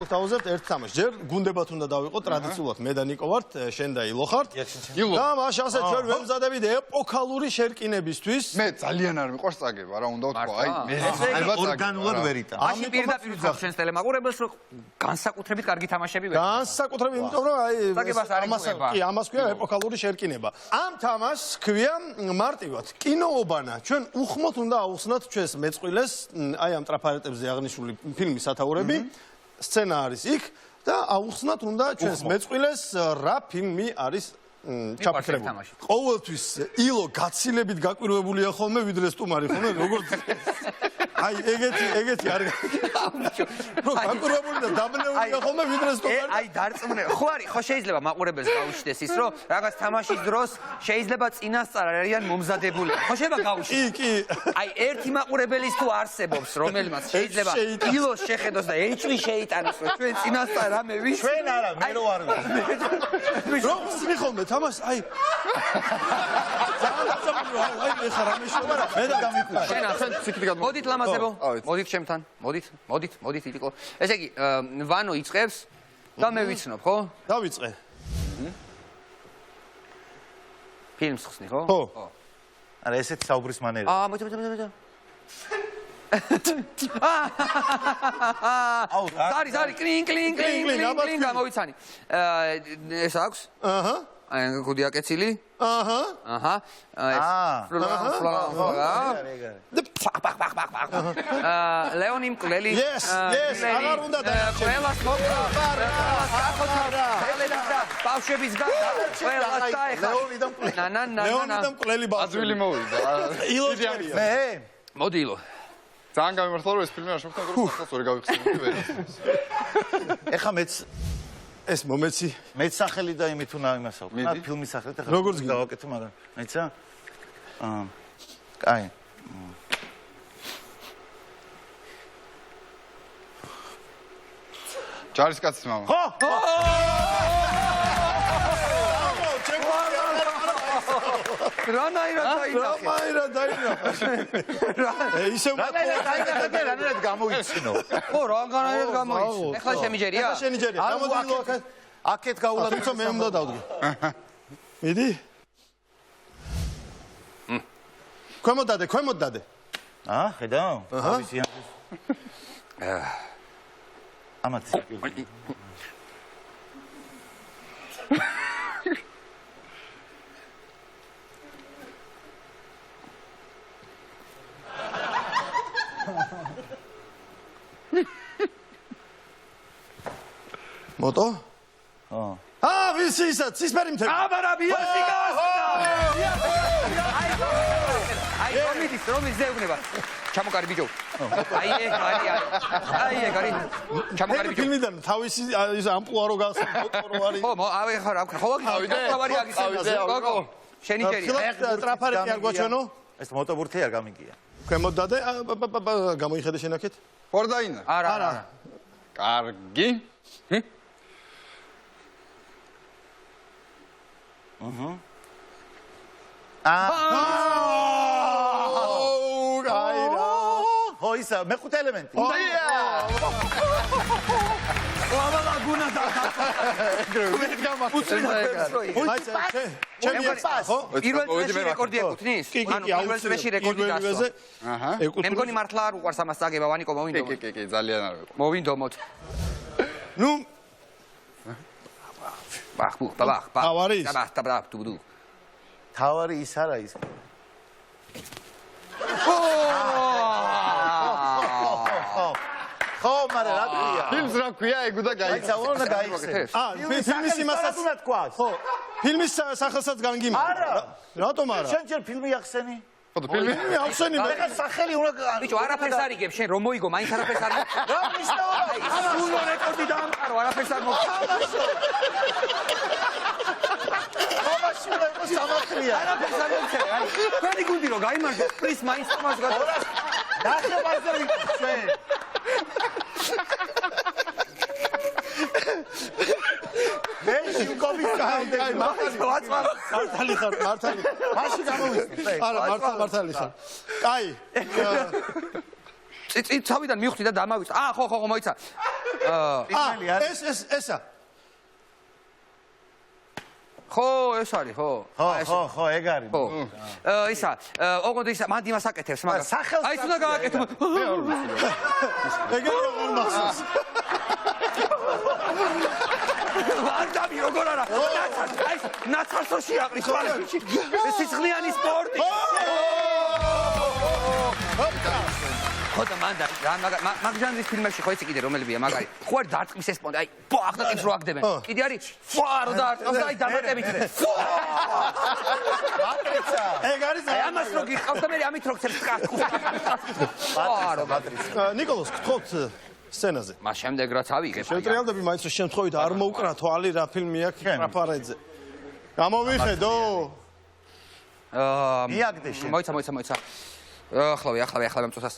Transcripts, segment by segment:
დავუზევთ ერთ თამაშს. ჯერ გუნდებათ უნდა დავიყო ტრადიციულად მე და ნიკო ვართ, შენ და ილო ხართ. და მაშინ ასე ჩვენ ვემზადებით ეპოქალური შერკინებისთვის. მე ძალიან არ მიყვარს წაგება, რა უნდა ვთქვა, აი მე ალბათ ორგანულად ვერ იტან. მაშინ პირდაპირ ვთქვათ ჩვენს ტელემაყურებელს, რომ განსაკუთრებით კარგი თამაშები ვეღარ. განსაკუთრებით, იმიტომ რომ აი ამას ქვია ეპოქალური შერკინება. ამ თამაშს ქვია მარტივად კინოობანა. ჩვენ უხმოთ უნდა აუხსნათ ჩვენს მეწყვილეს, აი ამ ტრაფარეტებზე აღნიშნული ფილმის სათაურები, სცენა არის იქ და აუხსნათ უნდა ჩვენს მეწყვილეს რა ფილმი არის ჩაფიქრებული. ყოველთვის ილო გაცილებით გაკვირვებულია ხოლმე ვიდრე სტუმარი ხოლმე როგორც აი ეგეთი არ რო გაკვირვებული და დაბნეულია ხოლმე ვიდრე სტუმარი. აი დარწმუნე. ხო შეიძლება მაყურებელს გაუშვდეს ის რომ რაღაც თამაშის დროს შეიძლება წინასწარ არიან მომზადებული. ხო შეიძლება გაუშვდეს. კი. აი ერთი მაყურებელის თუ არსებობს რომელმაც შეიძლება ილოს შეხედოს და ეჭვი შეიტანოს რომ ჩვენ წინასწარ რამე ვის ჩვენ არა მე რო არ ვარ. რო ვსმი ხოლმე თამაშ აი აი ეხლა რამე შევა მე და გამიკვირდა. შენ ციკით გამ. მოდით ლამაზებო. მოდით ჩემთან. მოდით ილიკო. ესე იგი ვანო იწყებს და მე ვიცნობ, ხო? დავიწყე. ფილმს ხსნი, ხო? ხო. არა ესეთი საუბრის მანერა. მოდი. ზარი კლინ გამოვიცანი. ეს აქვს? აჰა. აი გუდი აკეცილი? აჰა. ლეონი მკვლელი. Yes, აღარ უნდა დაერჩე. ბავშვების გარდა ყველას დაეხა. ლეონი და მკვლელი ბავშვი. აზვილი მოვიდა. ილო ჯერია. მე მოდი ილო. ძალიან გამიმართლა რომ ეს ფილმი არ შევხვდა რომ სახალხო გავიხსენებ ვერ. ეხა მეც ეს მომეცი. მეც სახელი და იმით უნდა იმასავ. ფილმის სახელით ეხა როგორც გინდა დავაკეთო, მაგრამ მეცა კაი. ჯარისკაცის მამა. ხო! რანაირად დაინახე. ისე რანაირად გამოიცინო. ხო, რანაირად გამოიცინო. ეხლა შემიჯერია? ეხლა შემიჯერია. გამოდი ილო აქეთ გაულა თუმცა მე უნდა დავდგე. მიდი. ქვემოთ დადე. ხედავ? ავისი ამათ მოტო? ვიცი ისა, ცისფერი მთელი. აბარა ბიოსიკას! აი, რომის ზეუბნება. ჩამოკარი ბიჭო. აი ეგ არის. ჩამოკარი ბიჭო. ფილმიდან თავისი ის ამპლუა რო გახსნა, მოტორო არის. ხო, აი ხარ, ხო, თავარი აგისენაზე. გოგო, შენი ჯერია. ტრაფარეტი არ გვაჩვენო? ეს მოტობურთი არ გამიგია. ქვემოთ დადე, გამოიხედე შენაკეთ? ხორდაინა. არა. კარგი. ხო ისა მეხუთე ელემენტი. პირველ რეკორდი ეკუთვნის? ანუ პირველ რეკორდი დასვა. მე მგონი მართლა არ უყვარს ამას წაგება, ვანიკო მოვინდო. კი, ძალიან არ ვიყო. მოვინდო მოთ. ნუ ბახ. თავარი ის. თავარი ის არა ის. ხო, მაგრამ რა ქვია? ფილმს რა ქვია, ეგ უნდა აი, უნდა გაიხსენე. ფილმის იმასაც უნდა თქვას. ხო, ფილმის სახელსაც განგიმარ. არა. რატომ არა? შენ ჯერ ფილმი ახსენი. ფილმი ახსენი მე. ეხა სახელი უნდა ბიჭო, არაფერს არ იგებ, შენ რომ მოიგო, მაინც არაფერს არ იგებ. რა მნიშვნელობა? სულ რეკორდი დაამყარო, არაფერს არ მოგწამაშო. თამაში უნდა იყოს სამართლია. არაფერს არ მოგწამე. აი, თქვენი გუნდი რომ გაიმარჯვეს, პრის მაინც თამაშს გადავა. ნახევარზე ვიყო ჩვენ. მე შევკობი კაი, მართალი ხარ. მაშინ გამოვიხსნე. არა, მართალი ხარ. კაი. წავიდან მივხვდი და დამავიწყე. ხო, მოიცა. ესა. ხო, ეს არის, ხო. ხო, ეგ არის. ხო. ისა, ოღონდ ისა, მანდ იმას აკეთებს მაგას. სახელს აი, უნდა გააკეთო. ეგრე როგორ მახსოვს. ვანდამი როგორ არა? აი, ნაცარსო შეაყრის ხალხში. ეს სიცხლიანი სპორტი. ხოდა მანდა მაგ ჟანრის ფილმებში ხო იცი კიდე რომელებია მაგარი ხო არის დარტყმის ეს პონტი აი ახდაკებს რო აგდებენ კიდე არის ფუარო დარტყმს აი დამატებით მატრიცა ეგ არის აი ამას რო გიყავს და მე ამით რო ხერს ფუარო მატრიცა ნიკოლოს გთხოვთ სცენაზე მას შემდეგ რაც ავიღებ შეტრიალდები მაინც რომ შემთხვევით არ მოუკრა თვალი რა ფილმი აქვს ტრაფარეძე გამოვიხედო იაგდე შენ მოიცა ახლავე მწუთას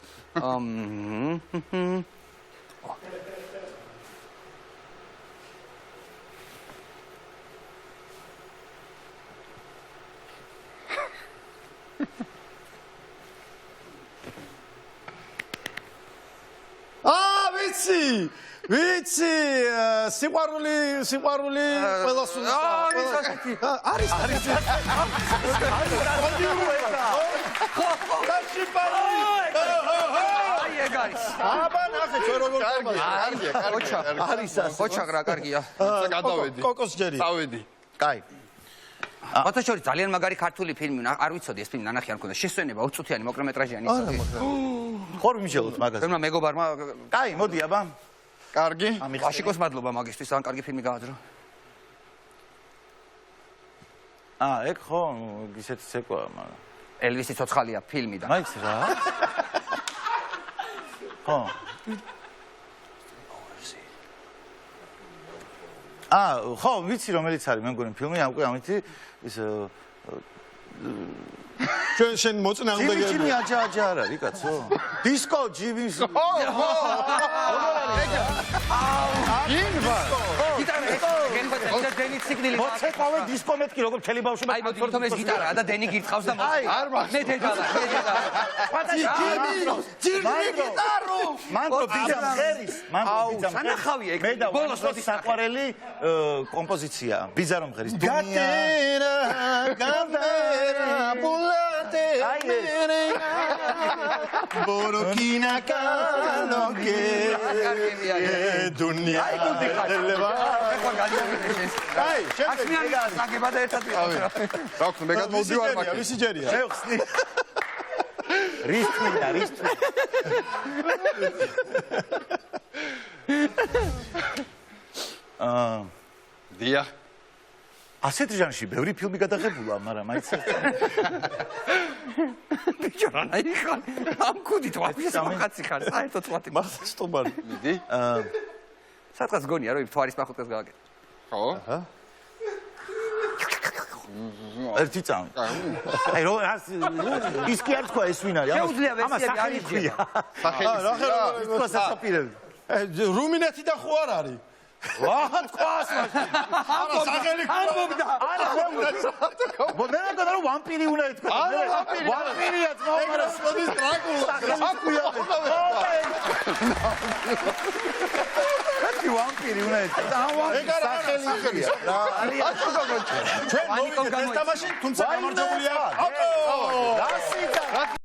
ვიცი სიყვარული ყველას უნდა არის აი ეგ არის აბა ნახე ჩვენ როგორ ოჩა რა კარგია გადავედი. კოკოს ჯერი წავედი. კაი ოთა შორის ძალიან მაგარი ქართული ფილმი არ ვიცოდი ეს ფილმი ნანახი არ მქონდა შესვენება 20 წუთიანი მოკლემეტრაჟიანი ხორ მიმშელოთ მაგას თორემ მეგობარმა კაი მოდი აბა კარგი. ვაშიკოს მადლობა მაგისთვის ან კარგი ფილმი გააძრო ეგ ხო ისეთი ცეკვა მაგრამ ელვისი ცოცხალია ფილმი და მაიქს რა ხო ვიცი რომელიც არის მე მგონი ფილმი ამიტი ის ჩვენ შენ მოწინააღმდეგე ჯიმი აჯა არ არის კაცო დისკო ჯიმის გიტარა დენი სიგნალი მოცეკვავე დისკო მეთქი როგორ მთელი ბავშვობა აი მოდი თვითონ ეს გიტარა და დენი გირთხავს და არ მახსოვს. მე დედალა ჯიმი გიტარო მანდრო ბიძამ ხერის სანახავია ეგ მე და ბოლოს მოდი საყვარელი კომპოზიცია ბიზარო მღერის დუნია განდერა ბულატე ბოროკინა კანოგე დუნია აი ახმიანი გაგება და ერთად ვიყავ რა ვქნა მე გადმოვდივარ მაგ ვისი ჯერია შევხსნი რისტმინა დიახ ასეთ ჟანრში ბევრი ფილმი გადაღებულა მაგრამ მაინც ბიჭო რა ნაიხარ ამ კუდით ვაფშე სამხაცი ხარ საერთოდ ვათი მახსტობარი მიდი სადღაც გონია რომ თვარის მახუთკას გააკეთე ხო ერთი წამი აი რო ის კი არ თქვა ეს ვინ არის შეუძლია ვერსიები არის ჯერ სახელი თქვა სასაპირები რუმინეთიდან ხო არ არის რა თქვას არა სახელი ამბობდა არა მე მგონა რომ ვამპირი უნდა ითქვა არა ვამპირია ძმაო სოდის დრაკულა აკუია ვამპირი უნდა ითქვა და ეგ არა სახელი რა ალია ჩვენ მოვიდეთ ეს თამაში თუმცა გამარჯვებულია აკო რასი და